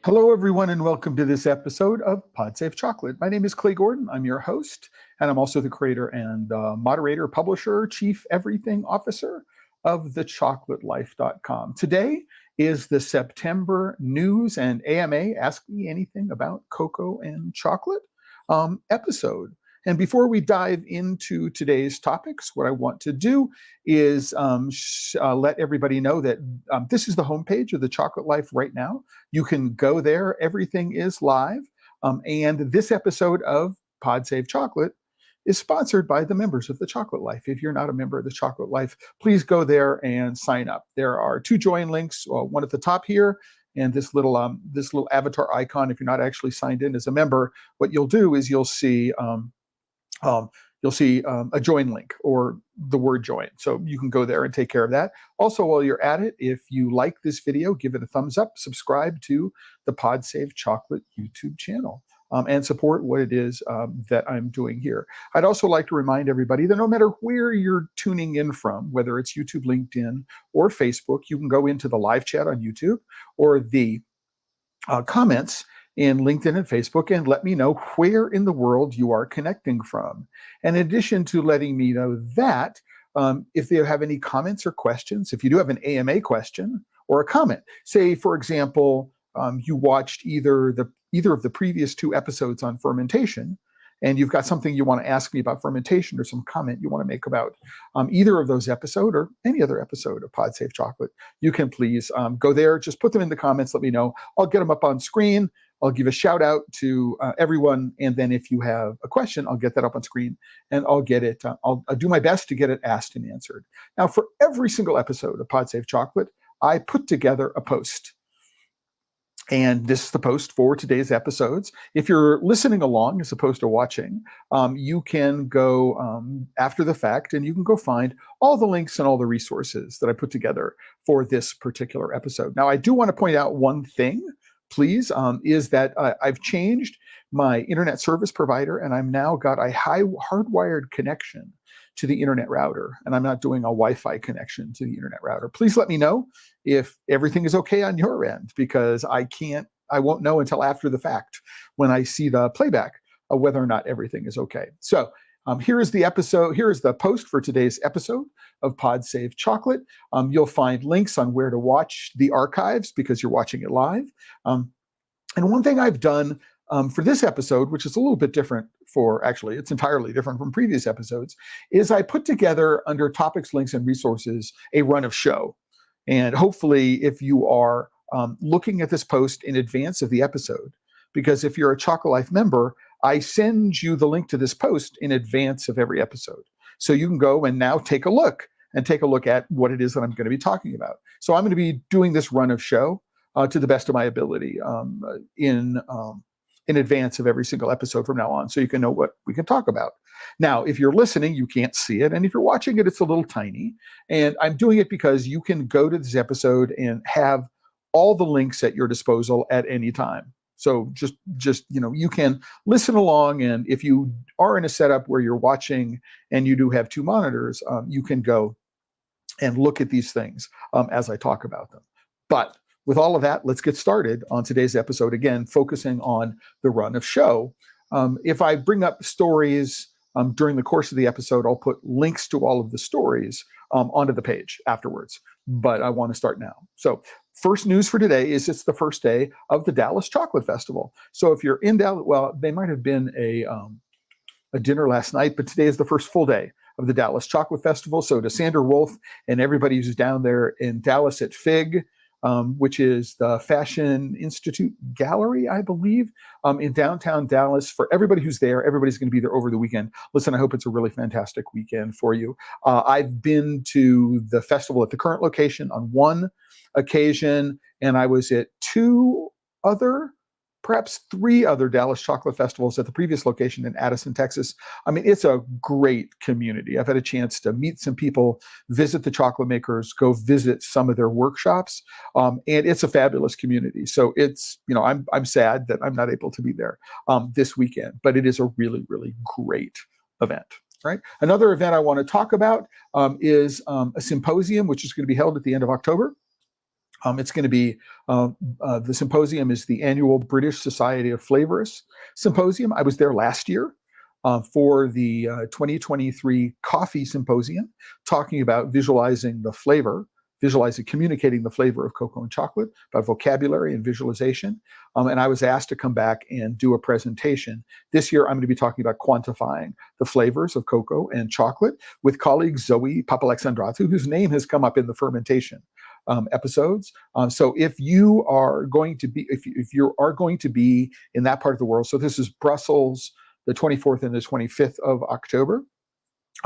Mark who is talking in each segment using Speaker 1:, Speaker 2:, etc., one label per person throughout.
Speaker 1: Hello, everyone, and welcome to this episode of PodSafe Chocolate. My name is Clay Gordon. I'm your host, and I'm also the creator and moderator, publisher, chief everything officer of TheChocolateLife.com. Today is the September news and AMA Ask Me Anything About Cocoa and Chocolate episode. And before we dive into today's topics, what I want to do is let everybody know that this is the homepage of The Chocolate Life right now. You can go there. Everything is live. And this episode of Pod Save Chocolate is sponsored by the members of The Chocolate Life. If you're not a member of The Chocolate Life, please go there and sign up. There are two join links, one at the top here, and this little avatar icon. If you're not actually signed in as a member, what you'll do is you'll see a join link or the word join. So you can go there and take care of that. Also, while you're at it, if you like this video, give it a thumbs up, subscribe to the Pod Save Chocolate YouTube channel, and support what it is that I'm doing here. I'd also like to remind everybody that no matter where you're tuning in from, whether it's YouTube, LinkedIn, or Facebook, you can go into the live chat on YouTube or the comments in LinkedIn and Facebook and let me know where in the world you are connecting from. And in addition to letting me know that, if you have any comments or questions, if you do have an AMA question or a comment, say, for example, you watched either of the previous two episodes on fermentation, and you've got something you want to ask me about fermentation or some comment you want to make about either of those episodes or any other episode of Pod Save Chocolate, you can please go there. Just put them in the comments. Let me know. I'll get them up on screen. I'll give a shout out to everyone. And then if you have a question, I'll get that up on screen and I'll get it. I'll do my best to get it asked and answered. Now, for every single episode of Pod Save Chocolate, I put together a post. And this is the post for today's episodes. If you're listening along as opposed to watching, you can go after the fact and you can go find all the links and all the resources that I put together for this particular episode. Now, I do want to point out one thing, please, is that I've changed my internet service provider and I've now got a hardwired connection to the internet router, and I'm not doing a Wi-Fi connection to the internet router. Please let me know if everything is okay on your end, because I won't know until after the fact when I see the playback of whether or not everything is okay. So here is the episode. Here is the post for today's episode of Pod Save Chocolate. You'll find links on where to watch the archives because you're watching it live. And one thing I've done for this episode, which is a little bit different it's entirely different from previous episodes, is I put together under topics, links, and resources a run of show. And hopefully if you are looking at this post in advance of the episode, because if you're a Chocolate Life member, I send you the link to this post in advance of every episode. So you can go and now take a look at what it is that I'm going to be talking about. So I'm going to be doing this run of show to the best of my ability in advance of every single episode from now on, so you can know what we can talk about. Now, if you're listening, you can't see it. And if you're watching it, it's a little tiny. And I'm doing it because you can go to this episode and have all the links at your disposal at any time. So just you can listen along. And if you are in a setup where you're watching and you do have two monitors, you can go and look at these things as I talk about them. But with all of that, let's get started on today's episode, again, focusing on the run of show. If I bring up stories during the course of the episode, I'll put links to all of the stories onto the page afterwards. But I want to start now. So first news for today is it's the first day of the Dallas Chocolate Festival. So if you're in Dallas, well, they might have been a dinner last night, but today is the first full day of the Dallas Chocolate Festival. So to Sandra Wolf and everybody who's down there in Dallas at FIG, which is the Fashion Institute Gallery, I believe, in downtown Dallas. For everybody who's there, everybody's going to be there over the weekend. Listen, I hope it's a really fantastic weekend for you. I've been to the festival at the current location on one occasion, and I was at perhaps three other Dallas Chocolate Festivals at the previous location in Addison, Texas. I mean, it's a great community. I've had a chance to meet some people, visit the chocolate makers, go visit some of their workshops, and it's a fabulous community. So it's, I'm sad that I'm not able to be there this weekend, but it is a really, really great event. Right. Another event I want to talk about is a symposium, which is going to be held at the end of October. It's going to be the symposium is the annual British Society of Flavorists Symposium. I was there last year for the 2023 Coffee Symposium, talking about communicating the flavor of cocoa and chocolate, about vocabulary and visualization. And I was asked to come back and do a presentation. This year, I'm going to be talking about quantifying the flavors of cocoa and chocolate with colleague Zoe Papalexandratou, whose name has come up in the fermentation episodes. So if you are going to be, if you are going to be in that part of the world, so this is Brussels, the 24th and the 25th of October,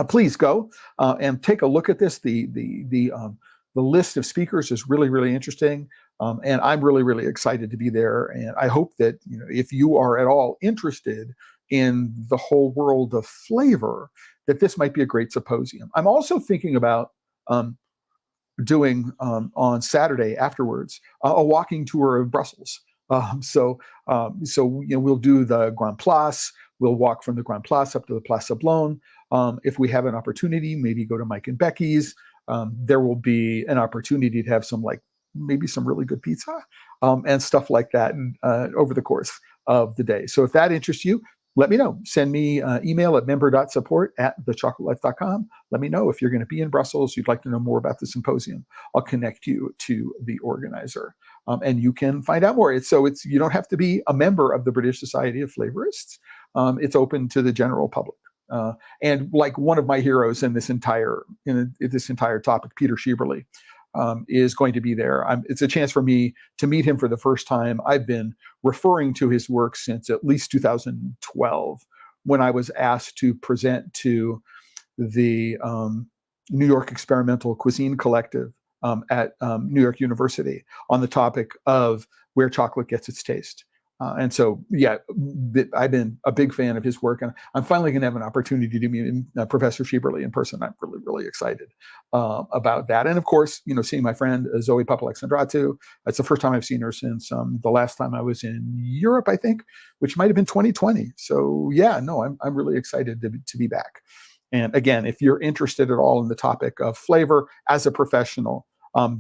Speaker 1: please go and take a look at this. The list of speakers is really, really interesting. And I'm really, really excited to be there. And I hope that, if you are at all interested in the whole world of flavor, that this might be a great symposium. I'm also thinking about doing on Saturday afterwards a walking tour of Brussels. So we'll do the Grand Place. We'll walk from the Grand Place up to the Place Sablon. If we have an opportunity, maybe go to Mike and Becky's. There will be an opportunity to have maybe some really good pizza and stuff like that over the course of the day. So if that interests you, let me know. Send me an email at member.support@thechocolatelife.com. Let me know if you're going to be in Brussels, you'd like to know more about the symposium. I'll connect you to the organizer, and you can find out more. You don't have to be a member of the British Society of Flavorists. It's open to the general public. And like one of my heroes in this entire topic, Peter Schieberle, is going to be there. It's a chance for me to meet him for the first time. I've been referring to his work since at least 2012, when I was asked to present to the New York Experimental Cuisine Collective at New York University on the topic of where chocolate gets its taste. And so, I've been a big fan of his work, and I'm finally going to have an opportunity to meet Professor Schieberle in person. I'm really, really excited about that. And of course, seeing my friend Zoe Papalexandratou. That's the first time I've seen her since the last time I was in Europe, I think, which might have been 2020. So I'm really excited to be back. And again, if you're interested at all in the topic of flavor as a professional,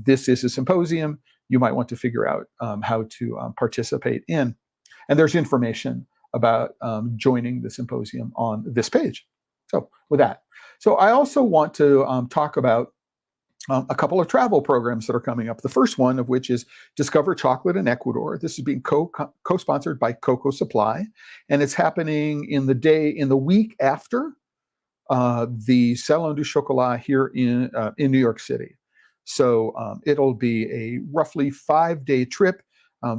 Speaker 1: this is a symposium you might want to figure out how to participate in. And there's information about joining the symposium on this page. So with that, I also want to talk about a couple of travel programs that are coming up. The first one of which is Discover Chocolate in Ecuador. This is being co-sponsored by Cocoa Supply, and it's happening in the week after the Salon du Chocolat here in New York City. So it'll be a roughly 5-day trip.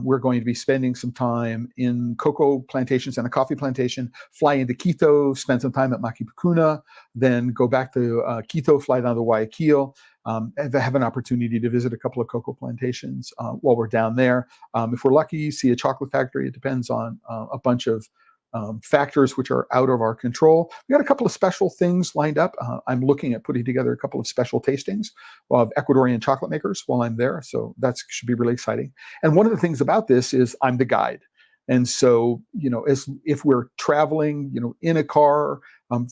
Speaker 1: We're going to be spending some time in cocoa plantations and a coffee plantation, fly into Quito, spend some time at Maquipicuna, then go back to Quito, fly down to Guayaquil, and have an opportunity to visit a couple of cocoa plantations while we're down there. If we're lucky, see a chocolate factory. It depends on a bunch of factors which are out of our control. We got a couple of special things lined up. I'm looking at putting together a couple of special tastings of Ecuadorian chocolate makers while I'm there. So that should be really exciting. And one of the things about this is I'm the guide. And so, if we're traveling, in a car in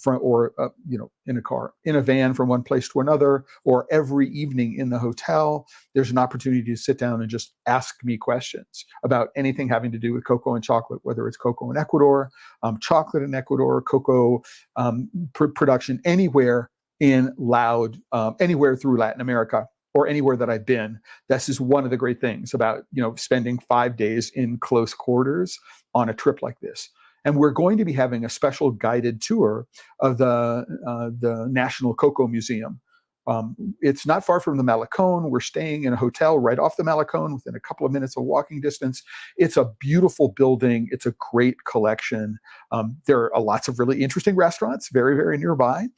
Speaker 1: a van from one place to another, or every evening in the hotel, there's an opportunity to sit down and just ask me questions about anything having to do with cocoa and chocolate, whether it's cocoa in Ecuador, chocolate in Ecuador, cocoa production anywhere anywhere through Latin America, or anywhere that I've been. This is one of the great things about, spending 5 days in close quarters on a trip like this. And we're going to be having a special guided tour of the National Cocoa Museum. It's not far from the Malecón. We're staying in a hotel right off the Malecón within a couple of minutes of walking distance. It's a beautiful building. It's a great collection. There are lots of really interesting restaurants very, very nearby,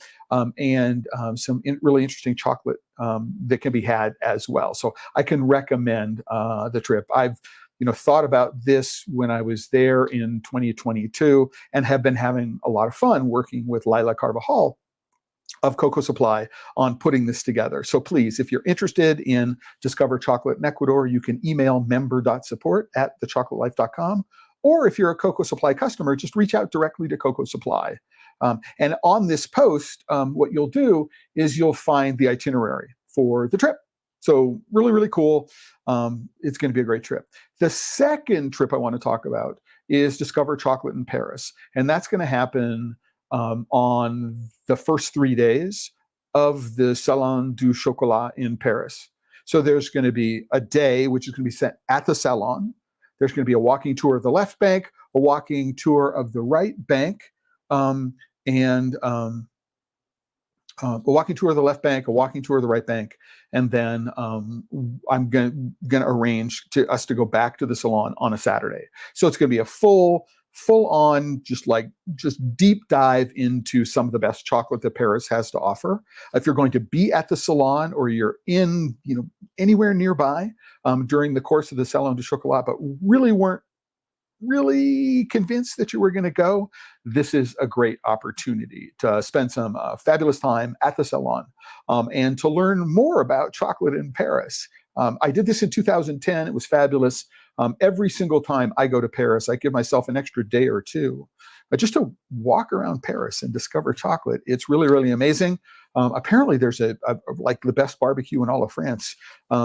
Speaker 1: and some really interesting chocolate that can be had as well. So I can recommend the trip. I've thought about this when I was there in 2022 and have been having a lot of fun working with Lila Carvajal of Cocoa Supply on putting this together. So please, if you're interested in Discover Chocolate in Ecuador, you can email member.support@thechocolatelife.com. Or if you're a Cocoa Supply customer, just reach out directly to Cocoa Supply. And on this post, what you'll do is you'll find the itinerary for the trip. So really, really cool. It's going to be a great trip. The second trip I want to talk about is Discover Chocolate in Paris. And that's going to happen on the first 3 days of the Salon du Chocolat in Paris. So there's going to be a day, which is going to be set at the Salon. There's going to be a walking tour of the left bank, a walking tour of the right bank, and a walking tour of the left bank, a walking tour of the right bank, and then I'm going to arrange us to go back to the Salon on a Saturday. So it's going to be a full on, just deep dive into some of the best chocolate that Paris has to offer. If you're going to be at the Salon or you're in, anywhere nearby during the course of the Salon du Chocolat, but really weren't really convinced that you were going to go, this is a great opportunity to spend some fabulous time at the Salon and to learn more about chocolate in Paris. I did this in 2010. It was fabulous. Every single time I go to Paris, I give myself an extra day or two just to walk around Paris and discover chocolate. It's really, really amazing. Apparently, there's like the best barbecue in all of France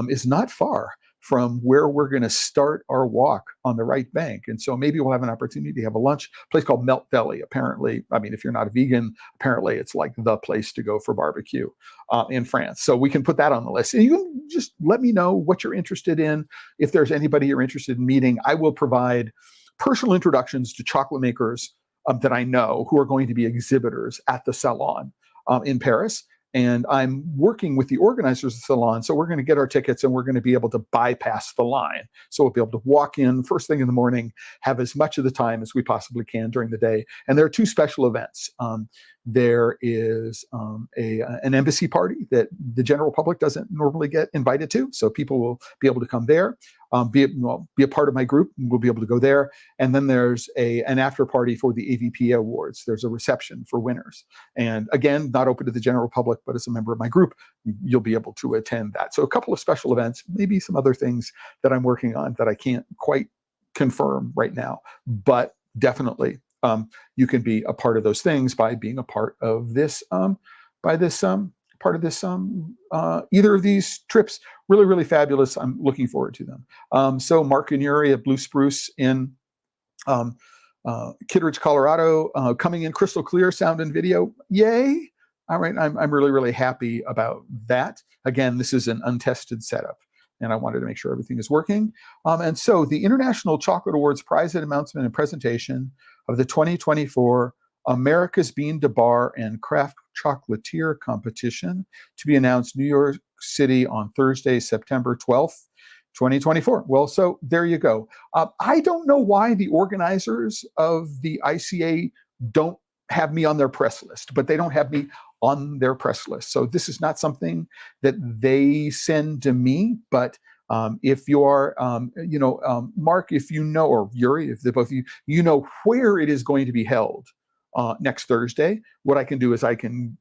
Speaker 1: is not far from where we're going to start our walk on the right bank. And so maybe we'll have an opportunity to have a lunch, a place called Melt Deli. Apparently, I mean, if you're not a vegan, apparently it's like the place to go for barbecue in France. So we can put that on the list. And you can just let me know what you're interested in. If there's anybody you're interested in meeting, I will provide personal introductions to chocolate makers that I know who are going to be exhibitors at the Salon in Paris. And I'm working with the organizers of the Salon. So we're going to get our tickets and we're going to be able to bypass the line. So we'll be able to walk in first thing in the morning, have as much of the time as we possibly can during the day. And there are two special events. There is an embassy party that the general public doesn't normally get invited to. So people will be able to come there, be a part of my group. We'll be able to go there. And then there's an after party for the AVP Awards. There's a reception for winners. And again, not open to the general public, but as a member of my group, you'll be able to attend that. So a couple of special events, maybe some other things that I'm working on that I can't quite confirm right now, but definitely you can be a part of those things by being a part of this, either of these trips. Really, really fabulous. I'm looking forward to them. So Mark and Yuri at Blue Spruce in Kittredge, Colorado, coming in crystal clear sound and video. Yay. All right. I'm really, really happy about that. Again, this is an untested setup, and I wanted to make sure everything is working. And so the International Chocolate Awards prize announcement and presentation of the 2024 America's Bean to Bar and Craft Chocolatier Competition to be announced New York City on Thursday, September 12th, 2024. Well, so there you go. I don't know why the organizers of the ICA don't have me on their press list, but they don't have me on their press list. So this is not something that they send to me, but if you are, Mark, if you know, or Yuri, if the both of you know where it is going to be held next Thursday, what I can do is I can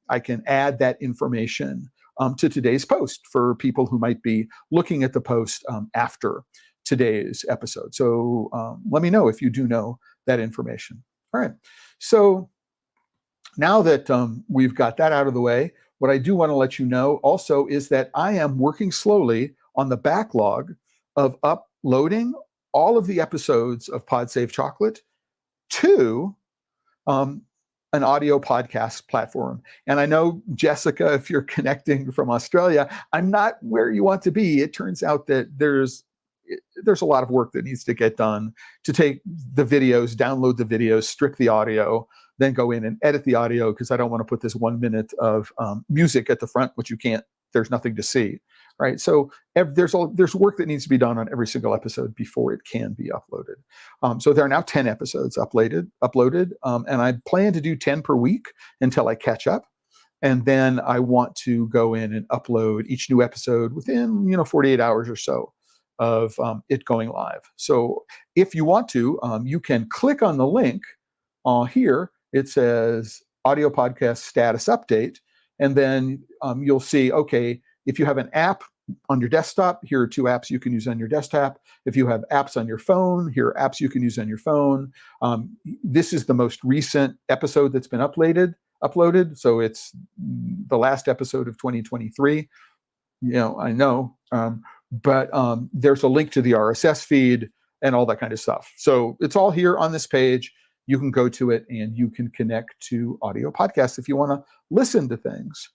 Speaker 1: add that information to today's post for people who might be looking at the post after today's episode. So let me know if you do know that information. All right. So now that we've got that out of the way, what I do want to let you know also is that I am working slowly on the backlog of uploading all of the episodes of Pod Save Chocolate to an audio podcast platform. And I know, Jessica, if you're connecting from Australia, I'm not where you want to be. It turns out that there's a lot of work that needs to get done to take the videos, download the videos, strip the audio, then go in and edit the audio, because I don't want to put this 1 minute of music at the front, which you can't, there's nothing to see. Right. So there's work that needs to be done on every single episode before it can be uploaded. So there are now 10 episodes uploaded, and I plan to do 10 per week until I catch up. And then I want to go in and upload each new episode within 48 hours or so of it going live. So if you want to, you can click on the link here. It says audio podcast status update. And then you'll see, okay, if you have an app on your desktop, here are 2 apps you can use on your desktop. If you have apps on your phone, here are apps you can use on your phone. This is the most recent episode that's been uploaded. So it's the last episode of 2023. I know But there's a link to the RSS feed and all that kind of stuff. So it's all here on this page. You can go to it and you can connect to audio podcasts if you want to listen to things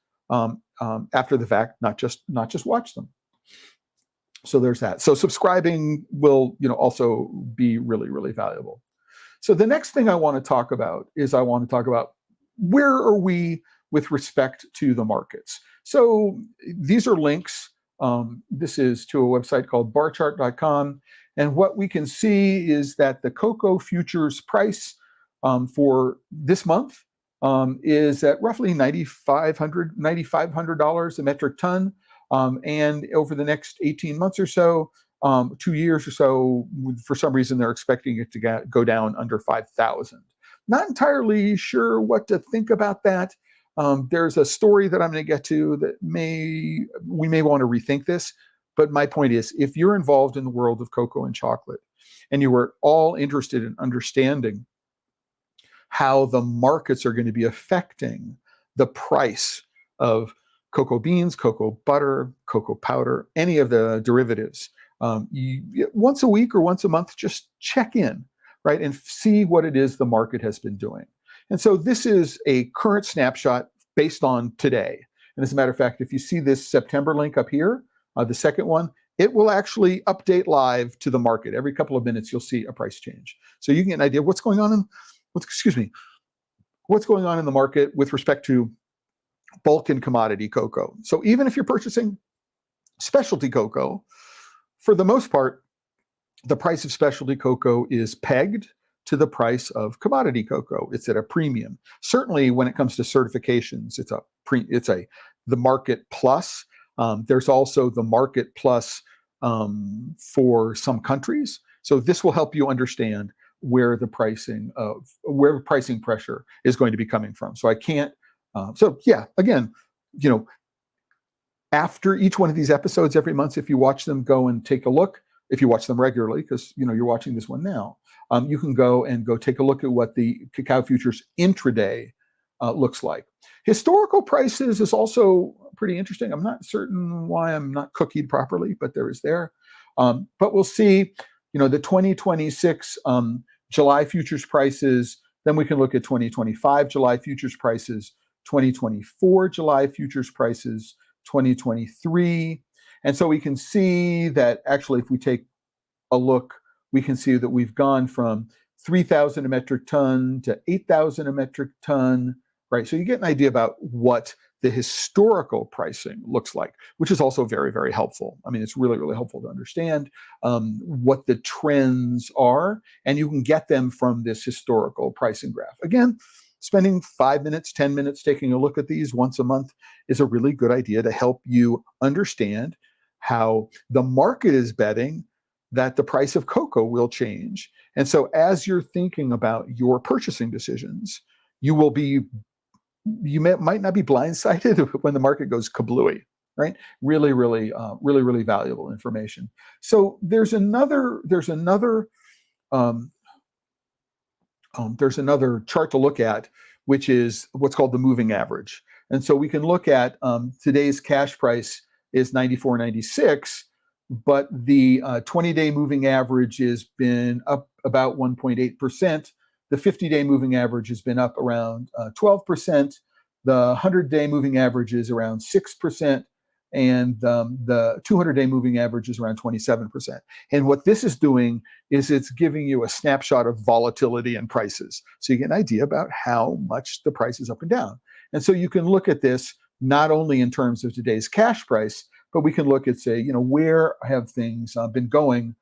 Speaker 1: after the fact, not just watch them. So there's that. So subscribing will, also be really, really valuable. So the next thing I want to talk about is where are we with respect to the markets. So these are links. This is to a website called barchart.com. And what we can see is that the cocoa futures price for this month is at roughly $9,500 a metric ton. And over the next 18 months or so, 2 years or so, for some reason, they're expecting it to go down under 5,000. Not entirely sure what to think about that. There's a story that I'm going to get to that we may want to rethink this. But my point is, if you're involved in the world of cocoa and chocolate, and you were all interested in understanding how the markets are going to be affecting the price of cocoa beans, cocoa butter, cocoa powder, any of the derivatives, once a week or once a month, just check in, right, and see what it is the market has been doing. And so this is a current snapshot based on today. And as a matter of fact, if you see this September link up here, the second one, it will actually update live to the market. Every couple of minutes, you'll see a price change. So you can get an idea of what's going on in the market with respect to bulk and commodity cocoa. So even if you're purchasing specialty cocoa, for the most part, the price of specialty cocoa is pegged to the price of commodity cocoa. It's at a premium. Certainly, when it comes to certifications, it's the market plus. There's also the market plus for some countries. So this will help you understand where pricing pressure is going to be coming from. So I can't. Again, after each one of these episodes every month, if you watch them, go and take a look. If you watch them regularly, because you're watching this one now, you can go take a look at what the cacao futures intraday looks like. Historical prices is also pretty interesting. I'm not certain why I'm not cookied properly, but there is there. But we'll see, the 2026 July futures prices. Then we can look at 2025 July futures prices, 2024 July futures prices, 2023. And so we can see that actually, if we take a look, we can see that we've gone from 3,000 a metric ton to 8,000 a metric ton, right? So you get an idea about what the historical pricing looks like, which is also very, very helpful. I mean, it's really, really helpful to understand what the trends are, and you can get them from this historical pricing graph. Again, spending 5 minutes, 10 minutes taking a look at these once a month is a really good idea to help you understand how the market is betting that the price of cocoa will change. And so as you're thinking about your purchasing decisions, might not be blindsided when the market goes kablooey, right? Really, really, really valuable information. So there's another chart to look at, which is what's called the moving average. And so we can look at today's cash price is 94.96, but the 20-day moving average has been up about 1.8%. The 50-day moving average has been up around 12%. The 100-day moving average is around 6%. And the 200-day moving average is around 27%. And what this is doing is it's giving you a snapshot of volatility and prices. So you get an idea about how much the price is up and down. And so you can look at this not only in terms of today's cash price, but we can look at, say, where have things been going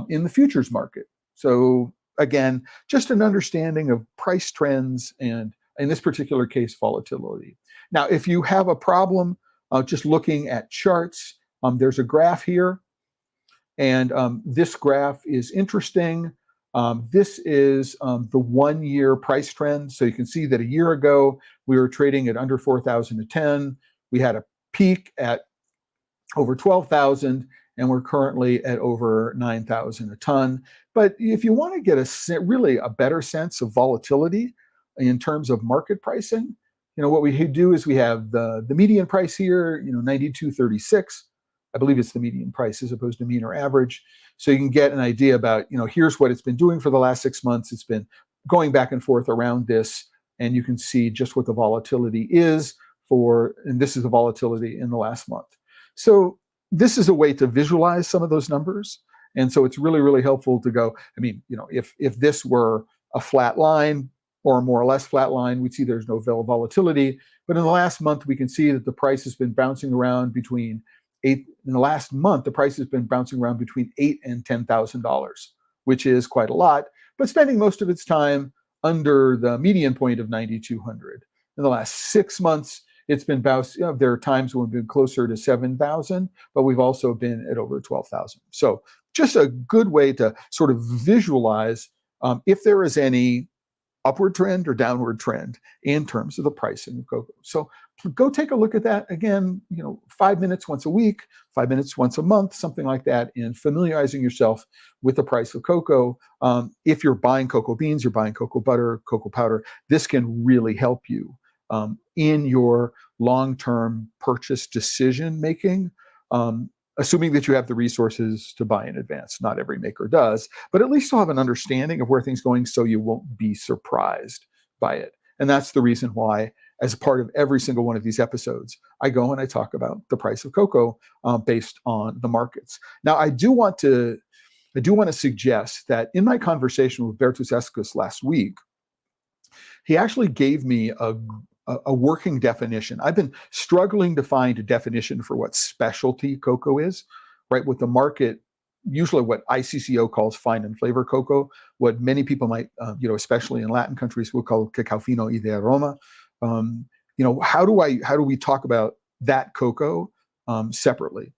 Speaker 1: in the futures market. So again, just an understanding of price trends and, in this particular case, volatility. Now, if you have a problem just looking at charts, there's a graph here, and this graph is interesting. This is the 1 year price trend. So you can see that a year ago, we were trading at under 4,000 a ton. We had a peak at over 12,000, and we're currently at over 9,000 a ton. But if you want to get really a better sense of volatility in terms of market pricing, what we do is we have the median price here, 92.36. I believe it's the median price as opposed to mean or average. So you can get an idea about, here's what it's been doing for the last 6 months. It's been going back and forth around this, and you can see just what the volatility is and this is the volatility in the last month. So this is a way to visualize some of those numbers. And so it's really, really helpful to go, if this were a flat line or more or less flat line, we'd see there's no volatility. But in the last month, we can see that the price has been bouncing around between $8 and $10,000, which is quite a lot, but spending most of its time under the median point of 9,200. In the last 6 months, it's been bounced. There are times when we've been closer to 7,000, but we've also been at over 12,000. So just a good way to sort of visualize if there is any upward trend or downward trend in terms of the pricing of cocoa. So go take a look at that. Again, 5 minutes once a week, 5 minutes once a month, something like that, in familiarizing yourself with the price of cocoa. If you're buying cocoa beans, you're buying cocoa butter, cocoa powder, this can really help you in your long-term purchase decision making, assuming that you have the resources to buy in advance. Not every maker does, but at least you'll have an understanding of where things are going so you won't be surprised by it. And that's the reason why, as a part of every single one of these episodes, I go and I talk about the price of cocoa based on the markets. Now, I do want to suggest that in my conversation with Bertus Eskus last week, he actually gave me a working definition. I've been struggling to find a definition for what specialty cocoa is, right? What the market, usually what ICCO calls fine and flavor cocoa, what many people might, especially in Latin countries, will call cacao fino y de aroma. How do we talk about that cocoa separately,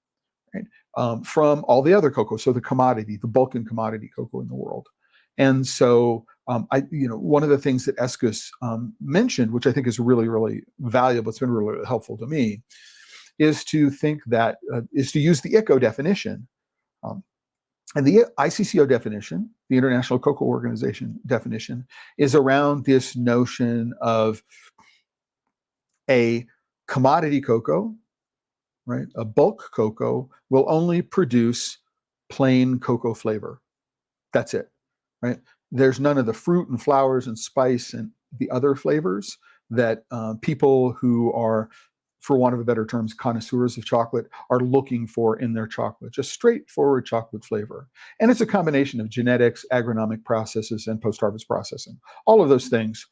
Speaker 1: right? From all the other cocoa, so the bulk and commodity cocoa in the world. And so one of the things that Eskus mentioned, which I think is really, really valuable, it's been really, really helpful to me, is to think that, is to use the ICCO definition. And the ICCO definition, the International Cocoa Organization definition, is around this notion of a commodity cocoa, right? A bulk cocoa will only produce plain cocoa flavor. That's it, right? There's none of the fruit and flowers and spice and the other flavors that people who are, for want of a better terms, connoisseurs of chocolate are looking for in their chocolate. Just straightforward chocolate flavor. And it's a combination of genetics, agronomic processes, and post-harvest processing. All of those things,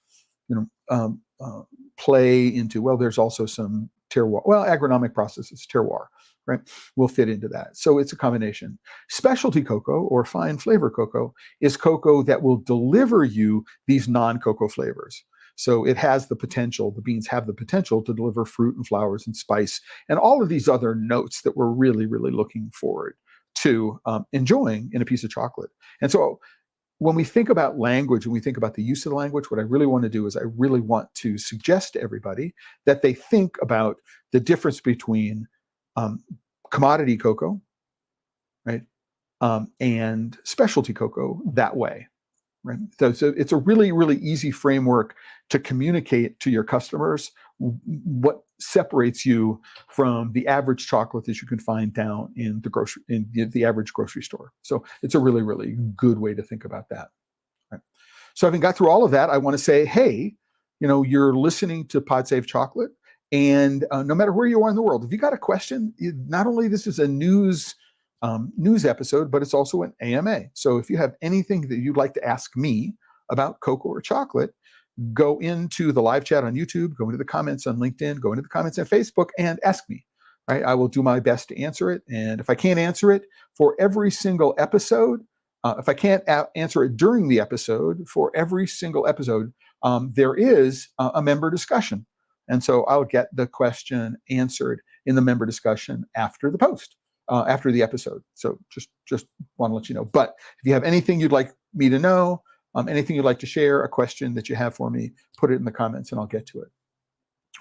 Speaker 1: play into, well, there's also some terroir, agronomic processes, terroir, right, will fit into that. So it's a combination. Specialty cocoa or fine flavor cocoa is cocoa that will deliver you these non-cocoa flavors. So it has the potential, the beans have the potential to deliver fruit and flowers and spice and all of these other notes that we're really, really looking forward to enjoying in a piece of chocolate. And so when we think about language and we think about the use of the language, what I really want to do is I really want to suggest to everybody that they think about the difference between commodity cocoa, right, and specialty cocoa that way, right? So it's a really, really easy framework to communicate to your customers what separates you from the average chocolate that you can find down in the average grocery store. So it's a really, really good way to think about that. Right? So having got through all of that, I want to say, hey, you're listening to Pod Save Chocolate, and no matter where you are in the world, if you got a question, not only this is a news episode, but it's also an AMA. So if you have anything that you'd like to ask me about cocoa or chocolate, go into the live chat on YouTube, go into the comments on LinkedIn, go into the comments on Facebook, and ask me. Right? I will do my best to answer it. And if I can't answer it for every single episode, if I can't answer it during the episode, for every single episode, there is a member discussion. And so I'll get the question answered in the member discussion after the post. After the episode. So just want to let you know. But if you have anything you'd like me to know, anything you'd like to share, a question that you have for me, put it in the comments and I'll get to it.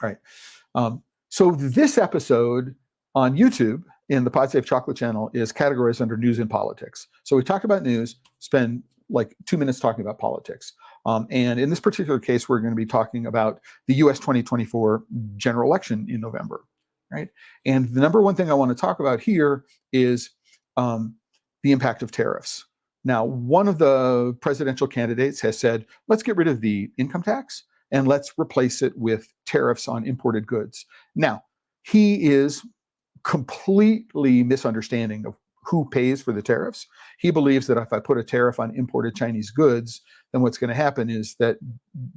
Speaker 1: All right. So this episode on YouTube in the Pod Save Chocolate channel is categorized under news and politics. So we talk about news, spend like 2 minutes talking about politics. And in this particular case, we're going to be talking about the US 2024 general election in November. right? And the number one thing I want to talk about here is the impact of tariffs. Now, one of the presidential candidates has said, let's get rid of the income tax and let's replace it with tariffs on imported goods. Now, he is completely misunderstanding of who pays for the tariffs. He believes that if I put a tariff on imported Chinese goods, then what's going to happen is that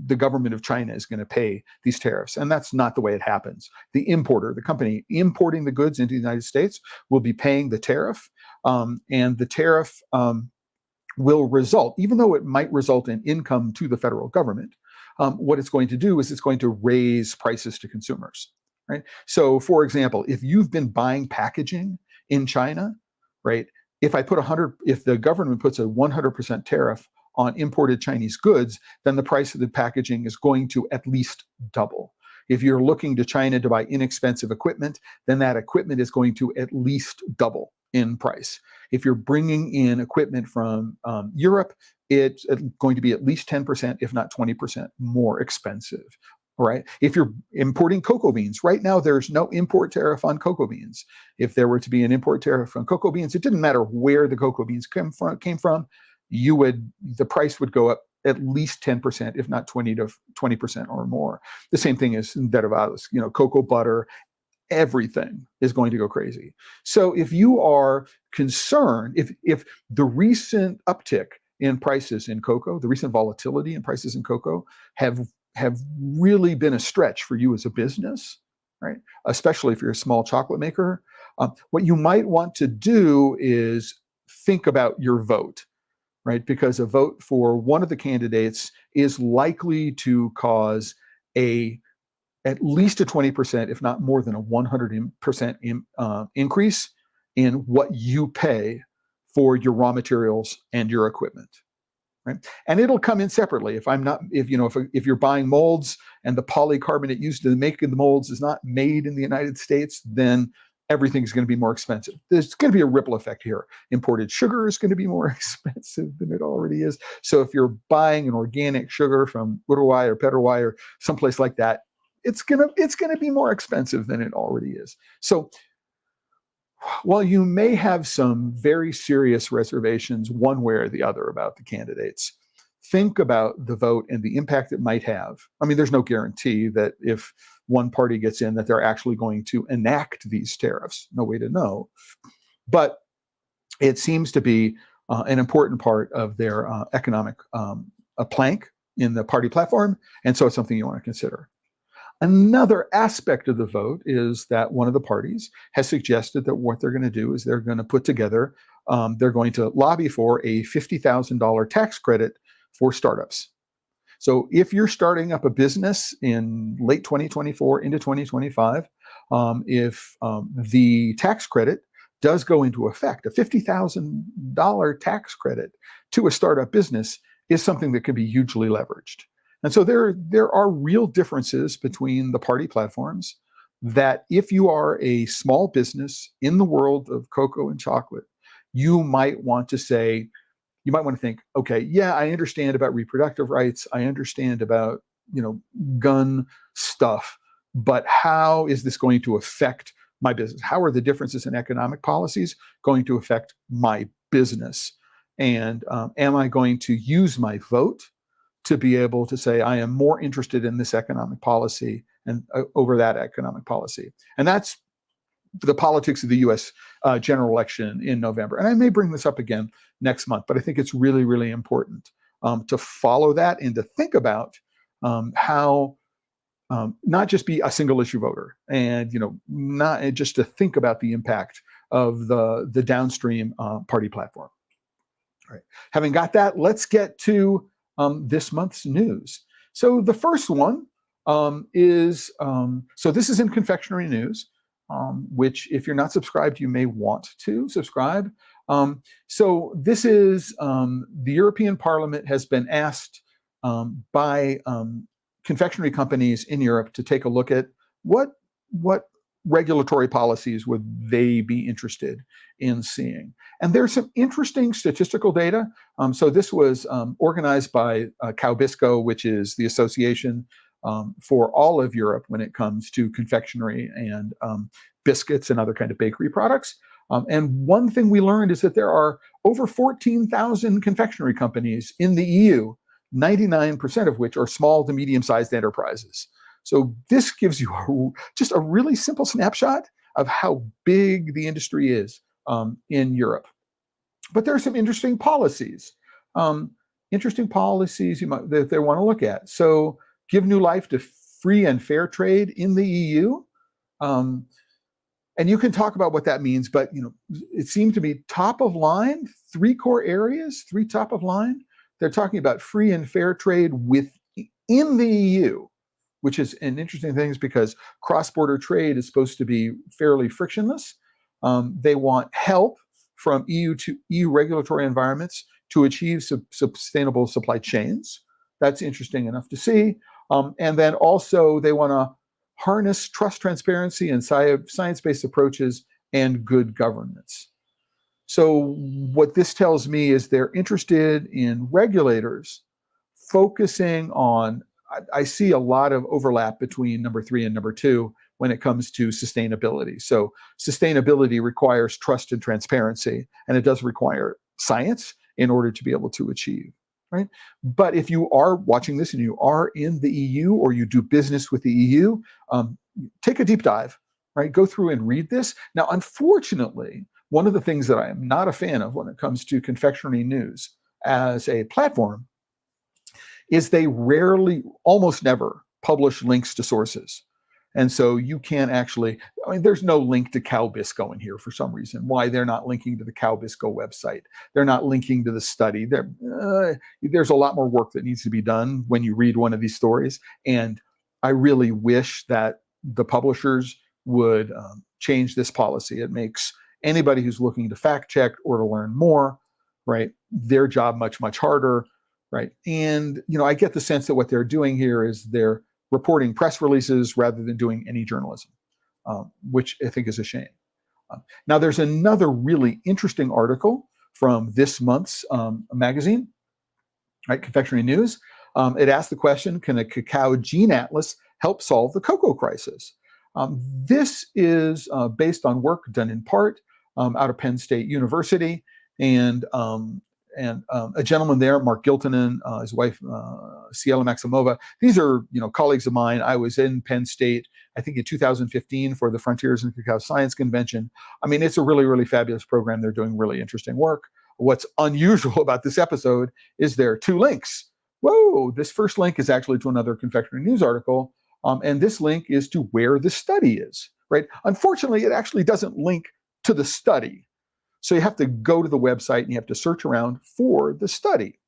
Speaker 1: the government of China is going to pay these tariffs. And that's not the way it happens. The importer, the company importing the goods into the United States, will be paying the tariff. And the tariff will result, even though it might result in income to the federal government, what it's going to do is it's going to raise prices to consumers. Right. So, for example, if you've been buying packaging in China, right, if the government puts a 100% tariff on imported Chinese goods, then the price of the packaging is going to at least double. If you're looking to China to buy inexpensive equipment, then that equipment is going to at least double in price. If you're bringing in equipment from Europe, it's going to be at least 10%, if not 20% more expensive. Right? If you're importing cocoa beans, right now there's no import tariff on cocoa beans. If there were to be an import tariff on cocoa beans, it didn't matter where the cocoa beans came from, the price would go up at least 10%, if not 20% or more. The same thing is derivados, cocoa butter, everything is going to go crazy. So if you are concerned, if the recent uptick in prices in cocoa, the recent volatility in prices in cocoa have really been a stretch for you as a business, right? Especially if you're a small chocolate maker, what you might want to do is think about your vote, right? Because a vote for one of the candidates is likely to cause at least a 20%, if not more than a 100% increase in what you pay for your raw materials and your equipment. Right? And it'll come in separately. If you're buying molds and the polycarbonate used to make the molds is not made in the United States, then everything's going to be more expensive. There's going to be a ripple effect here. Imported sugar is going to be more expensive than it already is. So if you're buying an organic sugar from Uruguay or Paraguay or someplace like that, it's gonna be more expensive than it already is. So while you may have some very serious reservations one way or the other about the candidates, think about the vote and the impact it might have. I mean, there's no guarantee that if one party gets in that they're actually going to enact these tariffs. No way to know. But it seems to be an important part of their economic plank in the party platform. And so it's something you want to consider. Another aspect of the vote is that one of the parties has suggested that what they're going to do is they're going to put together, they're going to lobby for a $50,000 tax credit for startups. So if you're starting up a business in late 2024 into 2025, if the tax credit does go into effect, a $50,000 tax credit to a startup business is something that can be hugely leveraged. And so there are real differences between the party platforms that if you are a small business in the world of cocoa and chocolate, you might want to think, okay, yeah, I understand about reproductive rights. I understand about, gun stuff, but how is this going to affect my business? How are the differences in economic policies going to affect my business? And am I going to use my vote to be able to say, I am more interested in this economic policy and over that economic policy? And that's the politics of the U.S. General election in November. And I may bring this up again next month, but I think it's really, really important to follow that and to think about how not just be a single issue voter and, not just to think about the impact of the downstream party platform. All right. Having got that, let's get to this month's news. So the first one is, so this is in confectionery news, which if you're not subscribed, you may want to subscribe. So this is, the European Parliament has been asked by confectionery companies in Europe to take a look at what regulatory policies would they be interested in seeing. And there's some interesting statistical data. So this was organized by CowBisco, which is the association for all of Europe when it comes to confectionery and biscuits and other kind of bakery products. And one thing we learned is that there are over 14,000 confectionery companies in the EU, 99% of which are small to medium-sized enterprises. So this gives you just a really simple snapshot of how big the industry is in Europe. But there are some interesting policies that they want to look at. So give new life to free and fair trade in the EU. And you can talk about what that means, but it seemed to be top of line, three top of line. They're talking about free and fair trade within the EU, which is an interesting thing because cross-border trade is supposed to be fairly frictionless. They want help from EU regulatory environments to achieve sustainable supply chains. That's interesting enough to see. And then also they want to harness trust, transparency, and science-based approaches and good governance. So what this tells me is they're interested in regulators focusing on, I see a lot of overlap between number 3 and number 2 when it comes to sustainability. So sustainability requires trust and transparency, and it does require science in order to be able to achieve. Right? But if you are watching this and you are in the EU or you do business with the EU, take a deep dive, right? Go through and read this. Now, unfortunately, one of the things that I am not a fan of when it comes to confectionery news as a platform is they rarely, almost never, publish links to sources. And so you can't actually, there's no link to Cow Bisco in here for some reason. Why they're not linking to the Cow Bisco website. They're not linking to the study. There's a lot more work that needs to be done when you read one of these stories. And I really wish that the publishers would change this policy. It makes anybody who's looking to fact check or to learn more, right, their job much, much harder, right? And, I get the sense that what they're doing here is they're reporting press releases rather than doing any journalism, which I think is a shame. Now, there's another really interesting article from this month's magazine, right, Confectionery News. It asked the question, can a cacao gene atlas help solve the cocoa crisis? This is based on work done in part out of Penn State University, and a gentleman there, Mark Giltonen, his wife, Ciela Maximova. These are, colleagues of mine. I was in Penn State, I think in 2015 for the Frontiers in Cacao Science Convention. I mean, it's a really, really fabulous program. They're doing really interesting work. What's unusual about this episode is there are 2 links. Whoa, this first link is actually to another confectionery news article. And this link is to where the study is, right? Unfortunately, it actually doesn't link to the study. So you have to go to the website and you have to search around for the study.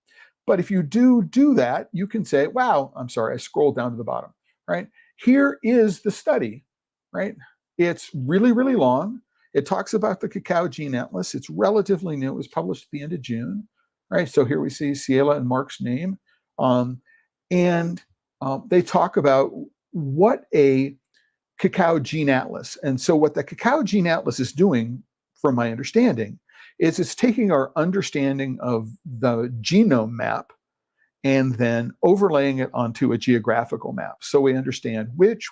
Speaker 1: But if you do that, you can say, wow, I'm sorry, I scrolled down to the bottom, right? Here is the study, right? It's really, really long. It talks about the Cacao Gene Atlas. It's relatively new. It was published at the end of June, right? So here we see Ciela and Mark's name. And they talk about what a Cacao Gene Atlas. And so what the Cacao Gene Atlas is doing, from my understanding, is it's taking our understanding of the genome map and then overlaying it onto a geographical map. So we understand which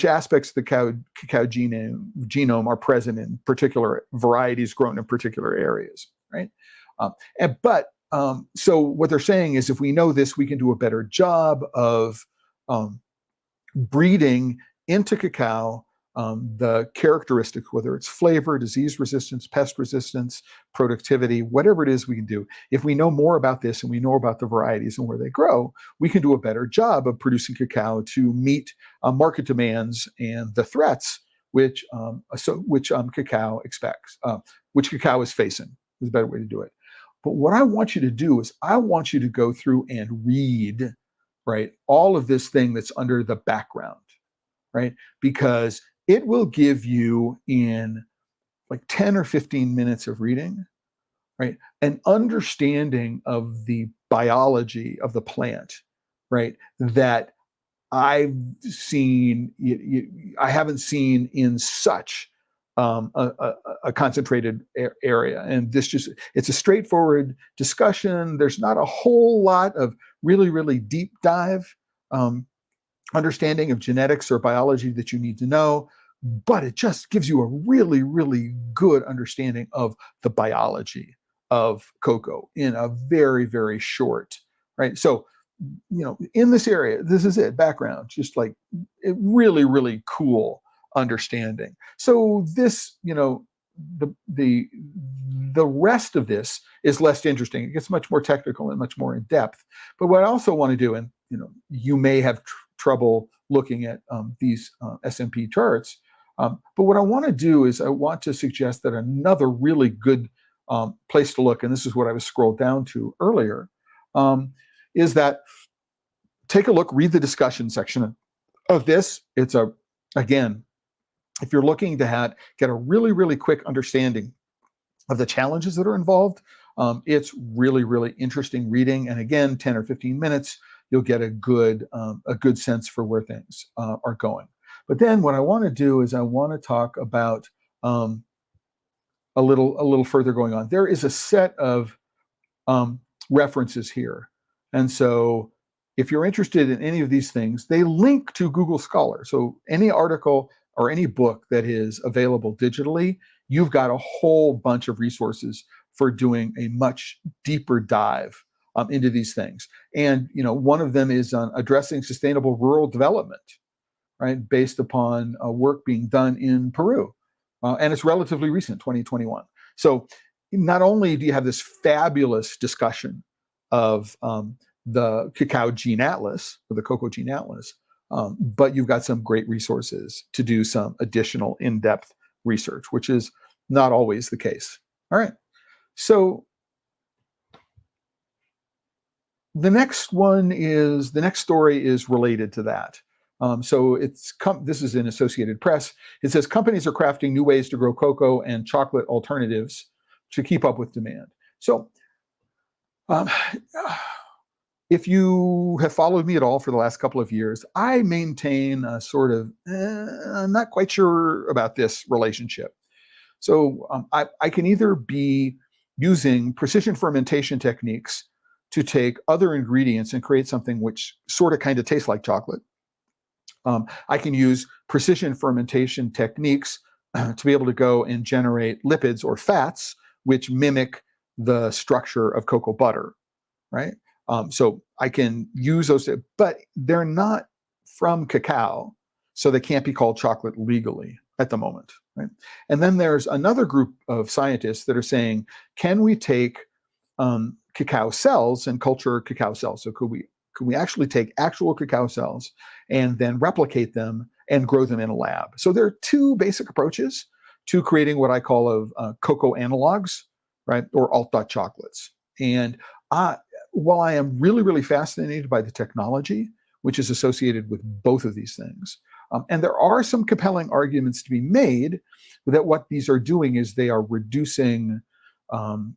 Speaker 1: aspects of the cacao genome are present in particular varieties grown in particular areas, right? So what they're saying is if we know this, we can do a better job of breeding into cacao the characteristics, whether it's flavor, disease resistance, pest resistance, productivity, whatever it is we can do. If we know more about this and we know about the varieties and where they grow, we can do a better job of producing cacao to meet market demands and the threats which cacao expects, which cacao is facing. Is a better way to do it. But what I want you to do is I want you to go through and read, right, all of this thing that's under the background, right? Because it will give you, in like 10 or 15 minutes of reading, right, an understanding of the biology of the plant, right, that I've seen, I haven't seen in such a concentrated area. And it's a straightforward discussion. There's not a whole lot of really, really deep dive understanding of genetics or biology that you need to know, but it just gives you a really, really good understanding of the biology of cocoa in a very, very short, right? So, in this area, this is it, background, just like really, really cool understanding. So this, the rest of this is less interesting. It gets much more technical and much more in depth. But what I also want to do, and you may have trouble looking at these S&P charts, but what I want to do is I want to suggest that another really good place to look, and this is what I was scrolled down to earlier, is that take a look, read the discussion section of this. It's again, if you're looking to get a really, really quick understanding of the challenges that are involved, it's really, really interesting reading. And again, 10 or 15 minutes, you'll get a good sense for where things are going. But then what I want to do is I want to talk about a little further going on. There is a set of references here. And so if you're interested in any of these things, they link to Google Scholar. So any article or any book that is available digitally, you've got a whole bunch of resources for doing a much deeper dive into these things. And one of them is on addressing sustainable rural development, right, based upon work being done in Peru. And it's relatively recent, 2021. So not only do you have this fabulous discussion of the cacao gene atlas, or the cocoa gene atlas, but you've got some great resources to do some additional in-depth research, which is not always the case. All right. So the next story is related to that. So this is in Associated Press. It says companies are crafting new ways to grow cocoa and chocolate alternatives to keep up with demand. So if you have followed me at all for the last couple of years, I maintain a sort of, I'm not quite sure about this relationship. So I can either be using precision fermentation techniques to take other ingredients and create something which sort of kind of tastes like chocolate. I can use precision fermentation techniques to be able to go and generate lipids or fats which mimic the structure of cocoa butter, right? So I can use those, but they're not from cacao, so they can't be called chocolate legally at the moment, right? And then there's another group of scientists that are saying, can we take cacao cells and culture cacao cells? So could we actually take actual cacao cells and then replicate them and grow them in a lab? So there are two basic approaches to creating what I call cocoa analogs, right, or alt chocolates. And while I am really, really fascinated by the technology which is associated with both of these things, and there are some compelling arguments to be made that what these are doing is they are reducing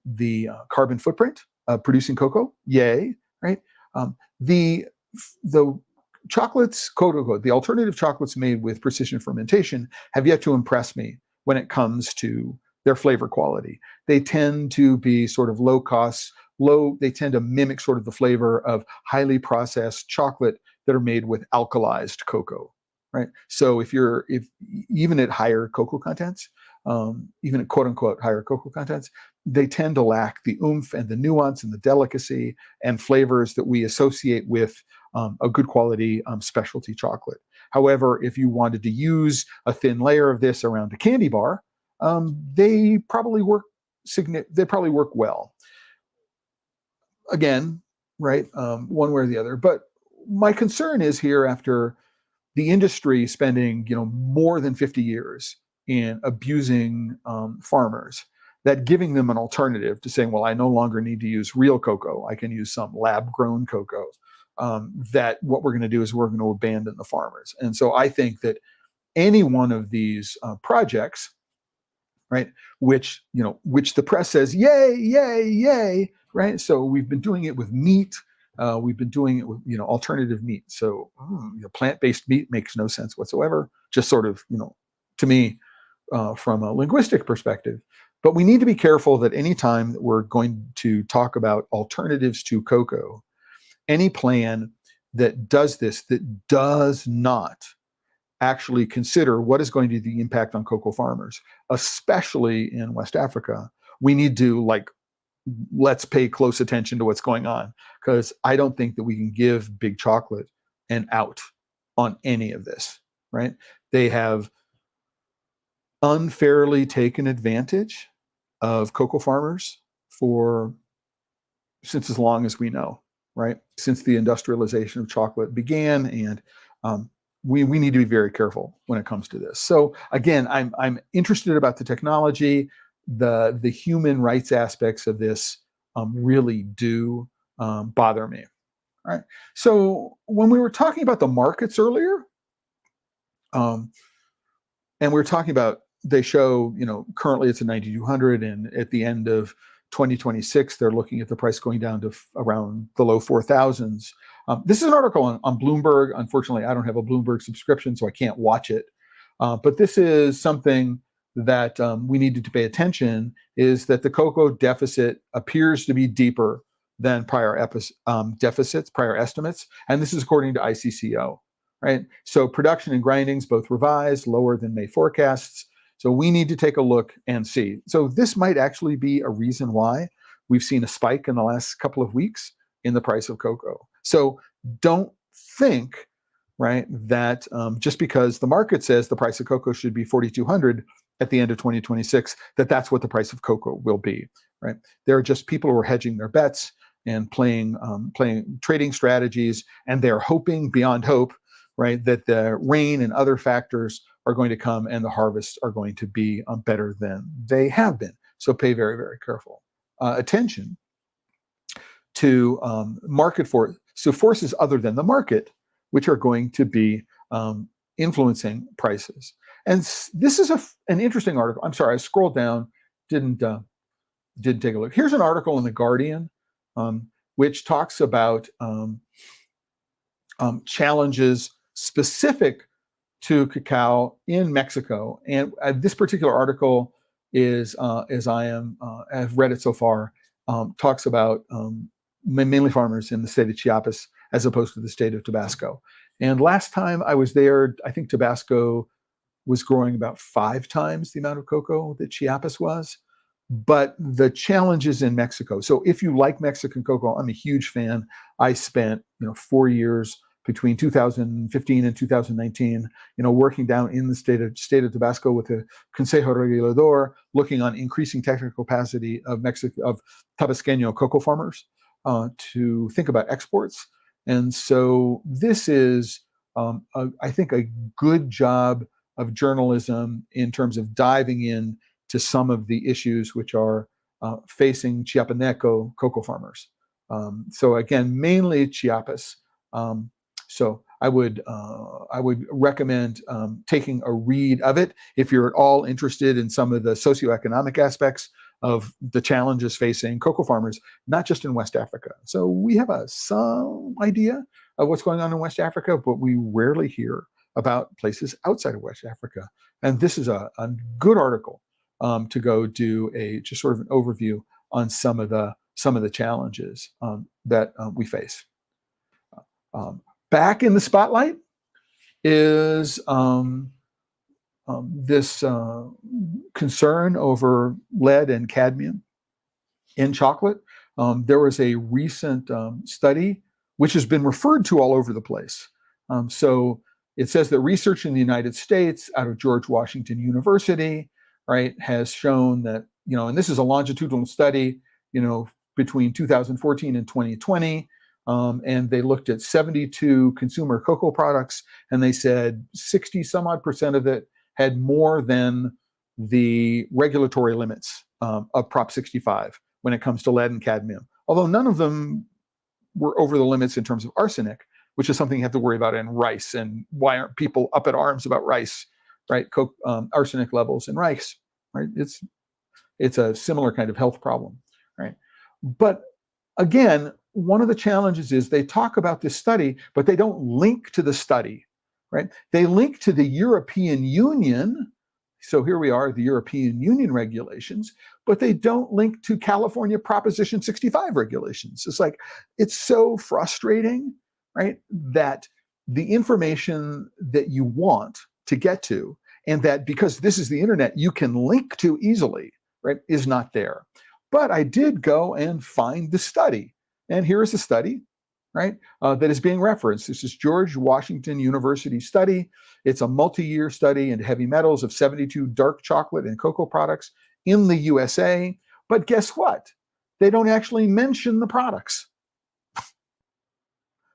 Speaker 1: the carbon footprint of producing cocoa. Yay, right? The chocolates, quote unquote, the alternative chocolates made with precision fermentation have yet to impress me when it comes to their flavor quality. They tend to be sort of low cost, they tend to mimic sort of the flavor of highly processed chocolate that are made with alkalized cocoa, right? So if even at higher cocoa contents, even at quote unquote higher cocoa contents, they tend to lack the oomph and the nuance and the delicacy and flavors that we associate with a good quality specialty chocolate. However, if you wanted to use a thin layer of this around a candy bar, they probably work well. Again, right, one way or the other. But my concern is here, after the industry spending more than 50 years in abusing farmers, that giving them an alternative to saying, well, I no longer need to use real cocoa, I can use some lab-grown cocoa, that what we're going to do is we're going to abandon the farmers. And so I think that any one of these projects, right, which the press says, yay, yay, yay, right? So we've been doing it with meat. We've been doing it with alternative meat. So plant-based meat makes no sense whatsoever. Just sort of to me, from a linguistic perspective. But we need to be careful that any time that we're going to talk about alternatives to cocoa, any plan that does this, that does not actually consider what is going to be the impact on cocoa farmers, especially in West Africa. We need to let's pay close attention to what's going on, because I don't think that we can give Big Chocolate an out on any of this, right? They have unfairly taken advantage of cocoa farmers since as long as we know, right? Since the industrialization of chocolate began, and we need to be very careful when it comes to this. So again, I'm interested about the technology. The human rights aspects of this really do bother me. All right. So when we were talking about the markets earlier, and we were talking about, they show, currently it's a 9,200, and at the end of 2026, they're looking at the price going down to around the low 4,000s. This is an article on Bloomberg. Unfortunately, I don't have a Bloomberg subscription, so I can't watch it. But this is something that we needed to pay attention, is that the cocoa deficit appears to be deeper than prior deficits, prior estimates. And this is according to ICCO, right? So production and grindings both revised, lower than May forecasts. So we need to take a look and see. So this might actually be a reason why we've seen a spike in the last couple of weeks in the price of cocoa. So don't think, right, that just because the market says the price of cocoa should be 4,200 at the end of 2026, that's what the price of cocoa will be, right? There are just people who are hedging their bets and playing trading strategies, and they're hoping beyond hope, right, that the rain and other factors are going to come and the harvests are going to be better than they have been. So pay very, very careful attention to forces other than the market, which are going to be influencing prices. And this is an interesting article. I'm sorry, I scrolled down, didn't take a look. Here's an article in The Guardian, which talks about challenges specific to cacao in Mexico. And this particular article is, as I've read it so far, talks about mainly farmers in the state of Chiapas as opposed to the state of Tabasco. And last time I was there, I think Tabasco was growing about 5 times the amount of cocoa that Chiapas was. But the challenges in Mexico. So if you like Mexican cocoa, I'm a huge fan. I spent 4 years between 2015 and 2019, working down in the state of Tabasco with the Consejo Regulador, looking on increasing technical capacity of Tabasqueño cocoa farmers to think about exports. And so this is, I think, a good job of journalism in terms of diving in to some of the issues which are facing Chiapaneco cocoa farmers. So again, mainly Chiapas. So I would recommend taking a read of it if you're at all interested in some of the socioeconomic aspects of the challenges facing cocoa farmers, not just in West Africa. So we have some idea of what's going on in West Africa, but we rarely hear about places outside of West Africa. And this is a good article to go do just sort of an overview on some of the challenges that we face. Back in the spotlight is this concern over lead and cadmium in chocolate. There was a recent study which has been referred to all over the place. So it says that research in the United States out of George Washington University, right, has shown that, and this is a longitudinal study, between 2014 and 2020, and they looked at 72 consumer cocoa products, and they said 60 some odd % of it had more than the regulatory limits of Prop 65 when it comes to lead and cadmium, although none of them were over the limits in terms of arsenic, which is something you have to worry about in rice. And why aren't people up in arms about rice, right? Arsenic levels in rice, right? It's a similar kind of health problem, right? But again, one of the challenges is they talk about this study, but they don't link to the study, right? They link to the European Union. So here we are, the European Union regulations, but they don't link to California Proposition 65 regulations. It's so frustrating, right? That the information that you want to get to, and that because this is the internet, you can link to easily, right, is not there. But I did go and find the study. And here is the study, right, that is being referenced. This is George Washington University study. It's a multi-year study into heavy metals of 72 dark chocolate and cocoa products in the USA. But guess what? They don't actually mention the products.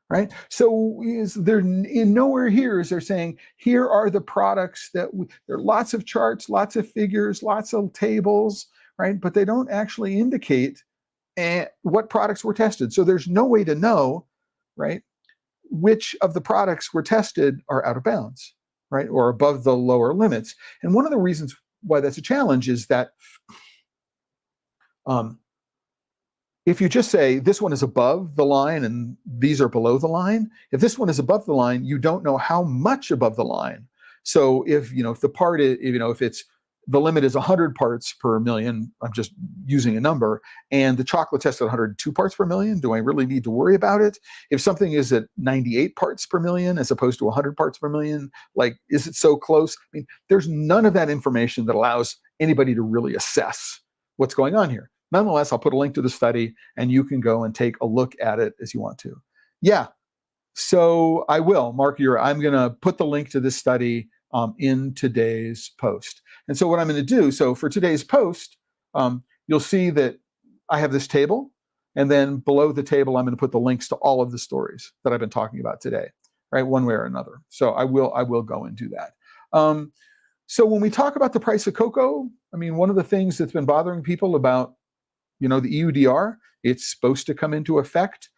Speaker 1: Right? So they're in nowhere here is they're saying, here are the products that there are lots of charts, lots of figures, lots of tables, right? But they don't actually indicate what products were tested. So there's no way to know, right, which of the products were tested are out of bounds, right, or above the lower limits. And one of the reasons why that's a challenge is that if you just say this one is above the line and these are below the line, if this one is above the line, you don't know how much above the line. So if the part is, if it's the limit is 100 parts per million, I'm just using a number, and the chocolate tested 102 parts per million, do I really need to worry about it? If something is at 98 parts per million as opposed to 100 parts per million, like, is it so close? I mean, there's none of that information that allows anybody to really assess what's going on here. Nonetheless, I'll put a link to the study and you can go and take a look at it as you want to. Yeah, so I will, Mark, I'm going to put the link to this study in today's post. And so what I'm going to do, so for today's post, you'll see that I have this table, and then below the table, I'm going to put the links to all of the stories that I've been talking about today, right, one way or another. So I will go and do that. So when we talk about the price of cocoa, I mean, one of the things that's been bothering people about the EUDR, it's supposed to come into effect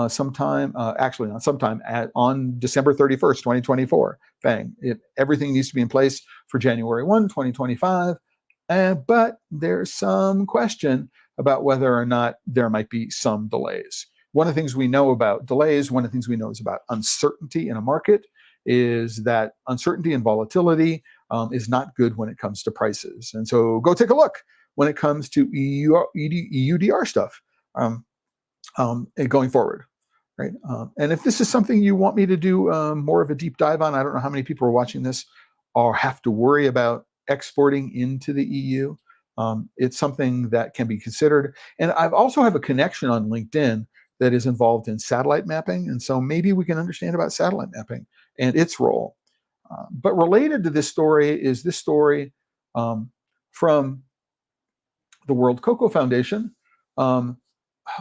Speaker 1: sometime, actually not sometime, on December 31st, 2024. Bang. Everything needs to be in place for January 1, 2025. But there's some question about whether or not there might be some delays. One of the things we know about delays, one of the things we know is about uncertainty in a market, is that uncertainty and volatility is not good when it comes to prices. And so go take a look when it comes to EUDR stuff going forward, right? And if this is something you want me to do more of a deep dive on, I don't know how many people are watching this or have to worry about exporting into the EU. It's something that can be considered. And I also have a connection on LinkedIn that is involved in satellite mapping. And so maybe we can understand about satellite mapping and its role. But related to this story is this story from the World Cocoa Foundation.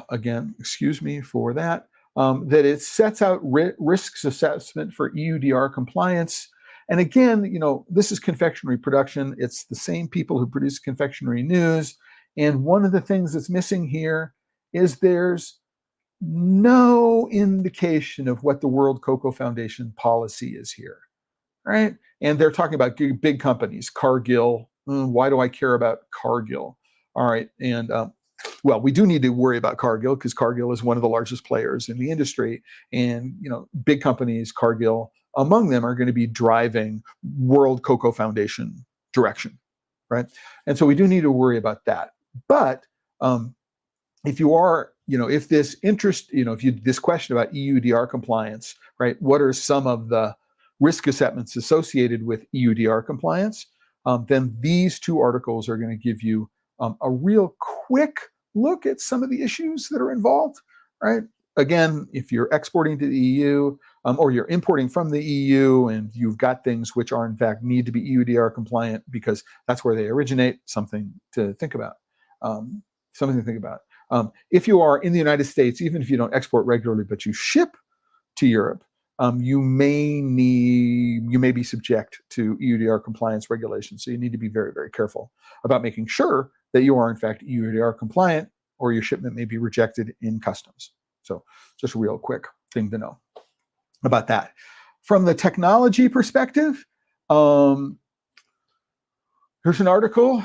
Speaker 1: Again, excuse me for that, that it sets out risks assessment for EUDR compliance. And again, this is confectionery production. It's the same people who produce confectionery news. And one of the things that's missing here is there's no indication of what the World Cocoa Foundation policy is here, right? And they're talking about big companies, Cargill. Why do I care about Cargill? All right, and well, we do need to worry about Cargill because Cargill is one of the largest players in the industry, and big companies, Cargill among them, are going to be driving World Cocoa Foundation direction, right? And so we do need to worry about that. But if you are, if this interest, this question about EUDR compliance, right? What are some of the risk assessments associated with EUDR compliance? Then these two articles are going to give you a real quick look at some of the issues that are involved, right? Again, if you're exporting to the EU or you're importing from the EU and you've got things which are in fact need to be EUDR compliant because that's where they originate, something to think about. If you are in the United States, even if you don't export regularly, but you ship to Europe, you may be subject to EUDR compliance regulations. So you need to be very, very careful about making sure that you are in fact EUDR compliant, or your shipment may be rejected in customs. So just a real quick thing to know about that. From the technology perspective, here's an article,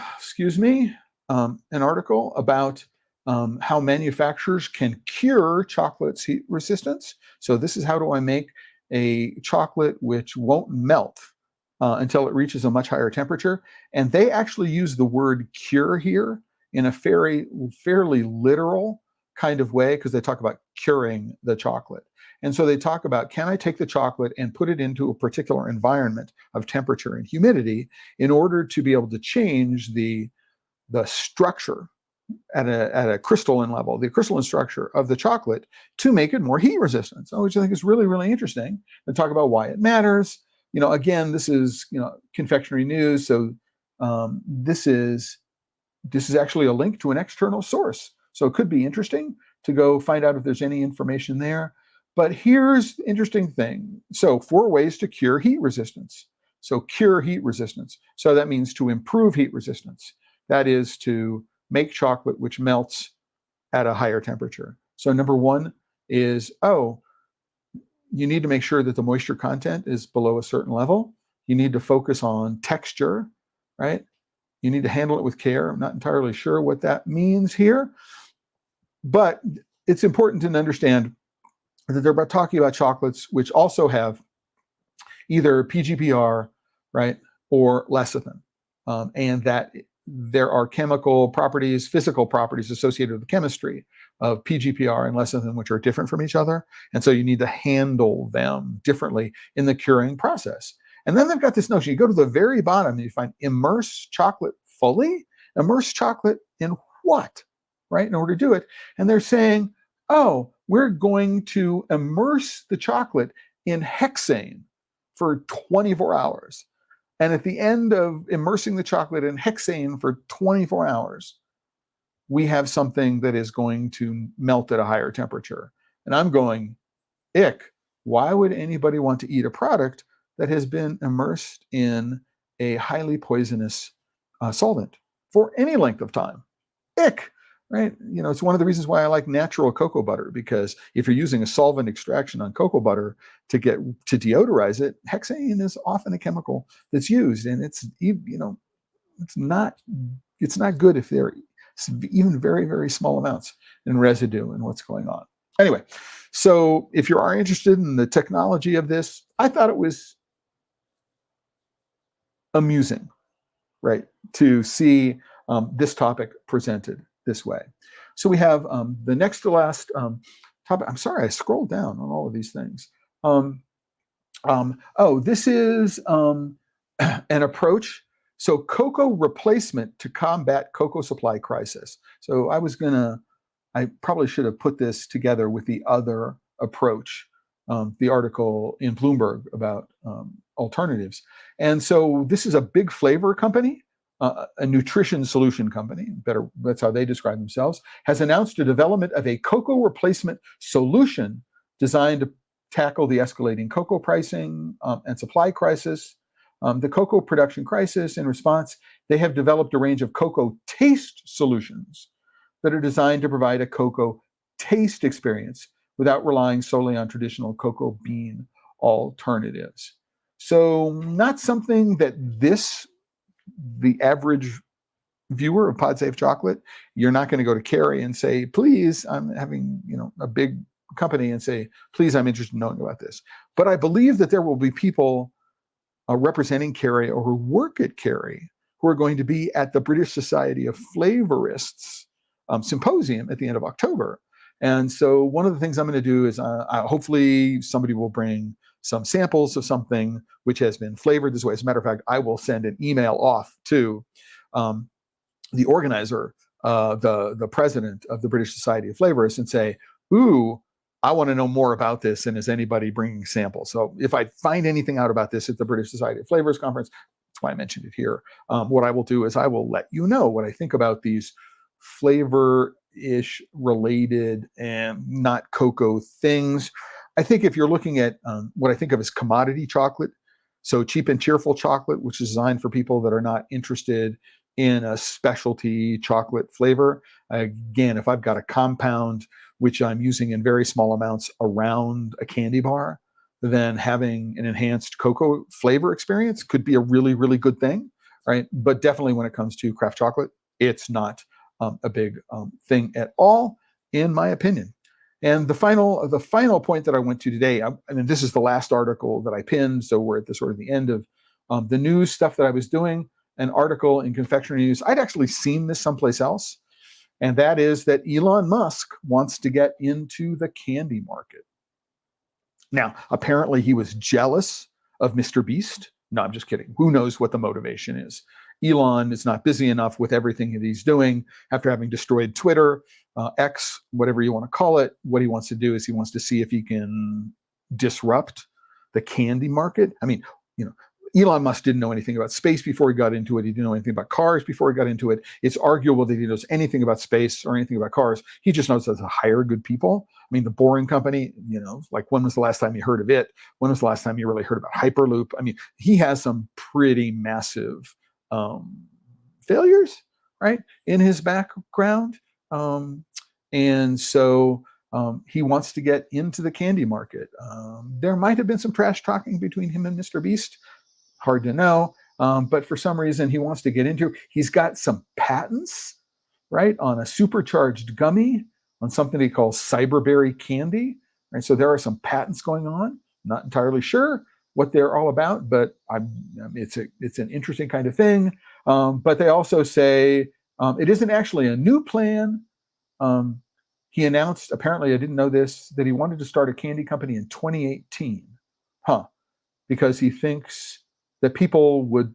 Speaker 1: an article about how manufacturers can cure chocolate's heat resistance. So this is how do I make a chocolate which won't melt until it reaches a much higher temperature. And they actually use the word cure here in a fairly literal kind of way, because they talk about curing the chocolate. And so they talk about, can I take the chocolate and put it into a particular environment of temperature and humidity in order to be able to change the structure at a crystalline level, the crystalline structure of the chocolate, to make it more heat resistant. So, which I think is really, really interesting. They talk about why it matters. Again, this is confectionery news, so this is actually a link to an external source. So it could be interesting to go find out if there's any information there. But here's the interesting thing. So 4 ways to cure heat resistance. So cure heat resistance. So that means to improve heat resistance. That is to make chocolate which melts at a higher temperature. So number 1 is, you need to make sure that the moisture content is below a certain level. You need to focus on texture, right? You need to handle it with care. I'm not entirely sure what that means here, but it's important to understand that they're talking about chocolates which also have either PGPR, right, or lecithin, and that there are chemical properties, physical properties associated with the chemistry of PGPR and lecithin, which are different from each other. And so you need to handle them differently in the curing process. And then they've got this notion. You go to the very bottom and you find immerse chocolate fully. Immerse chocolate in what, right, in order to do it. And they're saying, we're going to immerse the chocolate in hexane for 24 hours. And at the end of immersing the chocolate in hexane for 24 hours, we have something that is going to melt at a higher temperature. And I'm going, ick, why would anybody want to eat a product that has been immersed in a highly poisonous solvent for any length of time? Ick, right? It's one of the reasons why I like natural cocoa butter, because if you're using a solvent extraction on cocoa butter to deodorize it, hexane is often a chemical that's used, and it's not good if they're even very, very small amounts in residue and what's going on. Anyway, so if you are interested in the technology of this, I thought it was amusing, right, to see this topic presented this way. So we have the next to last topic. I'm sorry, I scrolled down on all of these things. This is an approach. So cocoa replacement to combat cocoa supply crisis. So I probably should have put this together with the other approach, the article in Bloomberg about alternatives. And so this is a big flavor company, a nutrition solution company, that's how they describe themselves, has announced a development of a cocoa replacement solution designed to tackle the escalating cocoa pricing and supply crisis. The cocoa production crisis. In response, they have developed a range of cocoa taste solutions that are designed to provide a cocoa taste experience without relying solely on traditional cocoa bean alternatives. So not something that the average viewer of PodSafe Chocolate, you're not going to go to Carrie and say, please, I'm having a big company and say, please, I'm interested in knowing about this. But I believe that there will be people representing Carrie or who work at Carrie who are going to be at the British Society of Flavorists symposium at the end of October. And so one of the things I'm going to do is hopefully somebody will bring some samples of something which has been flavored this way. As a matter of fact, I will send an email off to the organizer, the president of the British Society of Flavorists, and say, ooh, I want to know more about this, and is anybody bringing samples? So if I find anything out about this at the British Society of Flavors conference, that's why I mentioned it here. What I will do is I will let you know what I think about these flavor-ish related and not cocoa things. I think if you're looking at what I think of as commodity chocolate, so cheap and cheerful chocolate, which is designed for people that are not interested in a specialty chocolate flavor. Again, if I've got a compound which I'm using in very small amounts around a candy bar, then having an enhanced cocoa flavor experience could be a really, really good thing, right? But definitely when it comes to craft chocolate, it's not a big thing at all, in my opinion. And the final point that I went to today, and this is the last article that I pinned, so we're at the sort of the end of the news stuff that I was doing, an article in Confectionery News. I'd actually seen this someplace else, and that is that Elon Musk wants to get into the candy market. Now, apparently he was jealous of Mr. Beast. No, I'm just kidding. Who knows what the motivation is? Elon is not busy enough with everything that he's doing after having destroyed Twitter, X, whatever you want to call it. What he wants to do is he wants to see if he can disrupt the candy market. I mean, Elon Musk didn't know anything about space before he got into it. He didn't know anything about cars before he got into it. It's arguable that he knows anything about space or anything about cars. He just knows how to hire good people. I mean, the Boring Company, like when was the last time you heard of it? When was the last time you really heard about Hyperloop? I mean, he has some pretty massive failures, right, in his background. And so he wants to get into the candy market. There might have been some trash talking between him and Mr. Beast. Hard to know. But for some reason, he wants to get into. He's got some patents, right, on a supercharged gummy, on something he calls cyberberry candy. Right, so there are some patents going on. Not entirely sure what they're all about, but it's an interesting kind of thing. But they also say it isn't actually a new plan. He announced, apparently I didn't know this, that he wanted to start a candy company in 2018. Because he thinks that people would,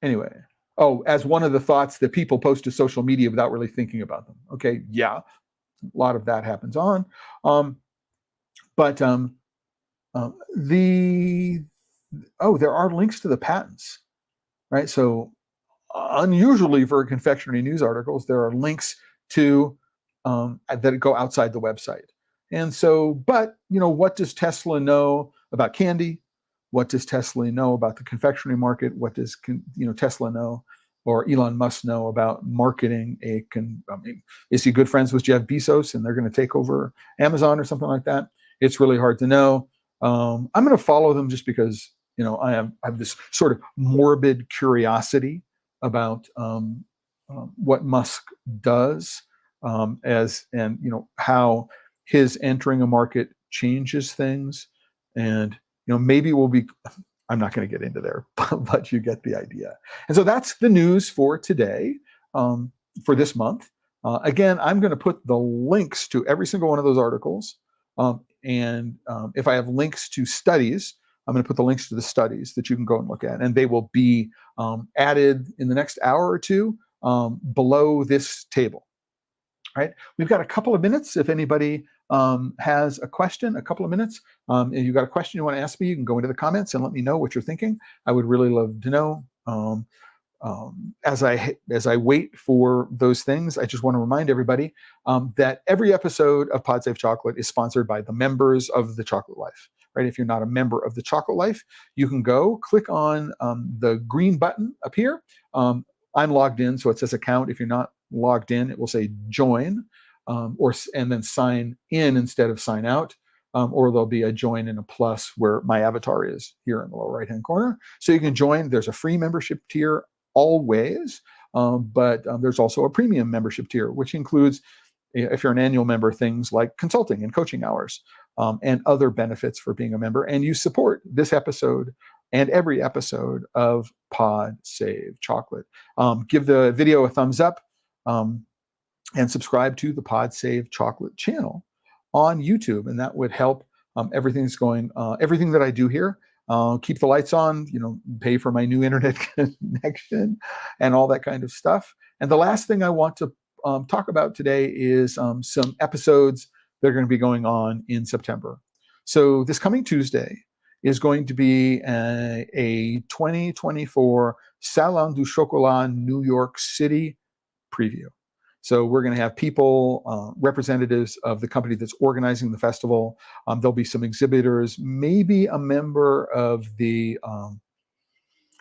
Speaker 1: anyway. Oh, as one of the thoughts that people post to social media without really thinking about them. Okay, yeah, a lot of that happens on. There are links to the patents, right? So unusually for confectionery news articles, there are links to that go outside the website. And so, but what does Tesla know about candy? What does Tesla know about the confectionery market? What does Tesla know, or Elon Musk know about marketing is he good friends with Jeff Bezos and they're going to take over Amazon or something like that? It's really hard to know. I'm going to follow them just because I have this sort of morbid curiosity about what Musk does, how his entering a market changes things, and maybe we'll be. I'm not going to get into there, but you get the idea. And so that's the news for today, for this month. Again, I'm going to put the links to every single one of those articles, and if I have links to studies, I'm going to put the links to the studies that you can go and look at, and they will be added in the next hour or two below this table. Right? We've got a couple of minutes. If anybody has a question, a couple of minutes. If you've got a question you want to ask me, you can go into the comments and let me know what you're thinking. I would really love to know. As I wait for those things, I just want to remind everybody that every episode of Pod Save Chocolate is sponsored by the members of The Chocolate Life. Right? If you're not a member of The Chocolate Life, you can go click on the green button up here. I'm logged in, so it says account. If you're not logged in, it will say join, and then sign in instead of sign out, or there'll be a join and a plus where my avatar is here in the lower right hand corner. So you can join. There's a free membership tier always, but there's also a premium membership tier, which includes, if you're an annual member, things like consulting and coaching hours, and other benefits for being a member. And you support this episode and every episode of Pod Save Chocolate. Give the video a thumbs up, and subscribe to the Pod Save Chocolate channel on YouTube, and that would help everything that I do here. Keep the lights on, pay for my new internet connection, and all that kind of stuff. And the last thing I want to talk about today is some episodes that are going to be going on in September. So this coming Tuesday is going to be a 2024 Salon du Chocolat New York City preview. So we're going to have people, representatives of the company that's organizing the festival. There'll be some exhibitors, maybe a member of the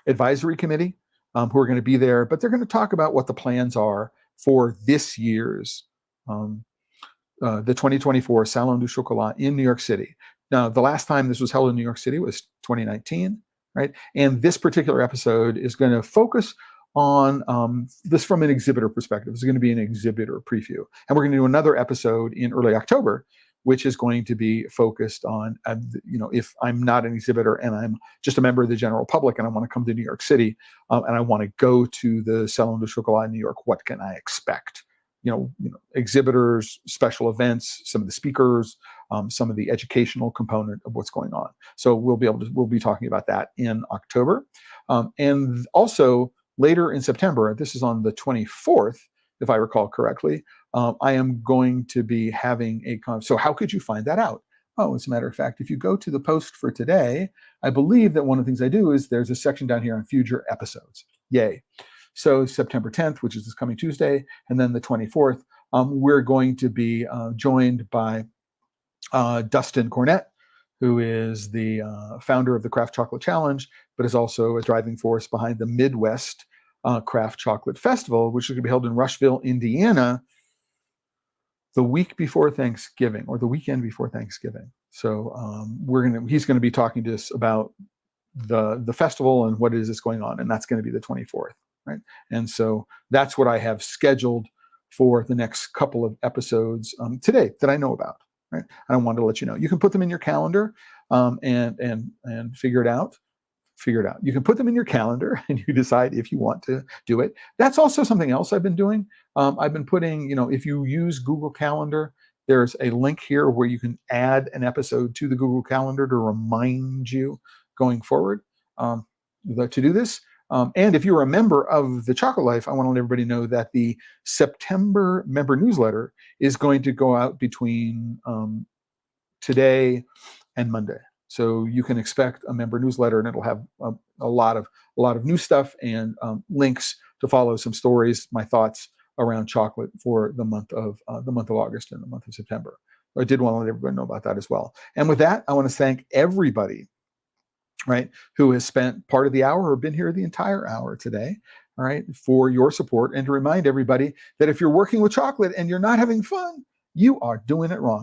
Speaker 1: advisory committee who are going to be there, but they're going to talk about what the plans are for this year's, the 2024 Salon du Chocolat in New York City. Now, the last time this was held in New York City was 2019, right? And this particular episode is going to focus on this from an exhibitor perspective. It's going to be an exhibitor preview. And we're going to do another episode in early October which is going to be focused on, if I'm not an exhibitor and I'm just a member of the general public and I want to come to New York City, and I want to go to the Salon de Chocolat in New York, what can I expect? Exhibitors, special events, some of the speakers, some of the educational component of what's going on. So we'll be talking about that in October. And also later in September, this is on the 24th, if I recall correctly, I am going to be having so how could you find that out? Oh, as a matter of fact, if you go to the post for today, I believe that one of the things I do is there's a section down here on future episodes. Yay. So September 10th, which is this coming Tuesday, and then the 24th, we're going to be joined by Dustin Cornett, who is the founder of the Craft Chocolate Challenge, but is also a driving force behind the Midwest Craft Chocolate Festival, which is going to be held in Rushville, Indiana, the week before Thanksgiving, or the weekend before Thanksgiving. So he's going to be talking to us about the festival and what it is that's going on, and that's going to be the 24th, right? And so that's what I have scheduled for the next couple of episodes today that I know about, right? And I wanted to let you know. You can put them in your calendar and figure it out. You can put them in your calendar and you decide if you want to do it. That's also something else I've been doing. I've been putting, if you use Google Calendar, there's a link here where you can add an episode to the Google Calendar to remind you going forward to do this. And if you're a member of The Chocolate Life, I want to let everybody know that the September member newsletter is going to go out between today and Monday. So you can expect a member newsletter, and it'll have a lot of new stuff and links to follow some stories, my thoughts around chocolate for the month of August and the month of September. I did want to let everybody know about that as well. And with that, I want to thank everybody, right, who has spent part of the hour or been here the entire hour today, all right, for your support, and to remind everybody that if you're working with chocolate and you're not having fun, you are doing it wrong.